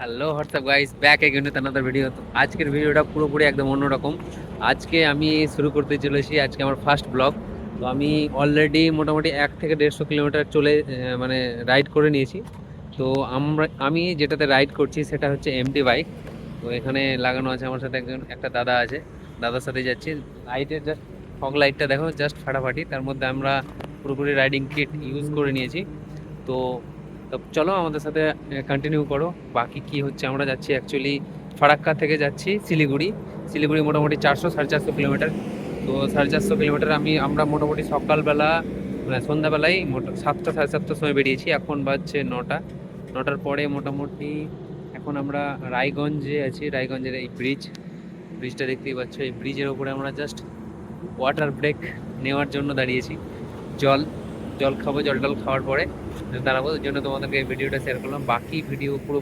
Hello WhatsApp guys, back again with another video. তো আজকের ভিডিওটা পুরোপুরি একদম অন্যরকম। আজকে আমি শুরু করতে চলেছি আজকে আমার ফার্স্ট ব্লগ। তো আমি অলরেডি মোটামুটি 1 থেকে 150 কিলোমিটার মানে রাইড করে নিয়েছি। তো আমি যেটাতে রাইড করছি সেটা হচ্ছে এমটি বাইক। তো এখানে লাগানো আছে, আমার সাথে একটা দাদা আছে, দাদার সাথে যাচ্ছি। লাইটের জাস্ট ফগ লাইটটা দেখো, জাস্ট ফাটাফাটি। তার মধ্যে আমরা পুরোপুরি রাইডিং কিট ইউজ করে নিয়েছি। তো তো চলো আমাদের সাথে কন্টিনিউ করো। বাকি কি হচ্ছে, আমরা যাচ্ছি অ্যাকচুয়ালি ফারাক্কা থেকে যাচ্ছি শিলিগুড়ি। শিলিগুড়ি মোটামুটি 400 সাড়ে 400 কিলোমিটার। তো 450 কিলোমিটার আমরা মোটামুটি সকালবেলা মানে সন্ধ্যাবেলায় 7টা সাড়ে 7টার সময় বেরিয়েছি। এখন বাজছে 9টা। 9টার পরে মোটামুটি এখন আমরা রায়গঞ্জে আছি। রায়গঞ্জের এই ব্রিজটা দেখতেই পাচ্ছ। এই ব্রিজের ওপরে আমরা জাস্ট ওয়াটার ব্রেক নেওয়ার জন্য দাঁড়িয়েছি। জল জল খাবো, জল টল খাওয়ার পরে দাঁড়াবো। ওই জন্য তোমাদেরকে এই ভিডিওটা শেয়ার করলাম। বাকি ভিডিও পুরো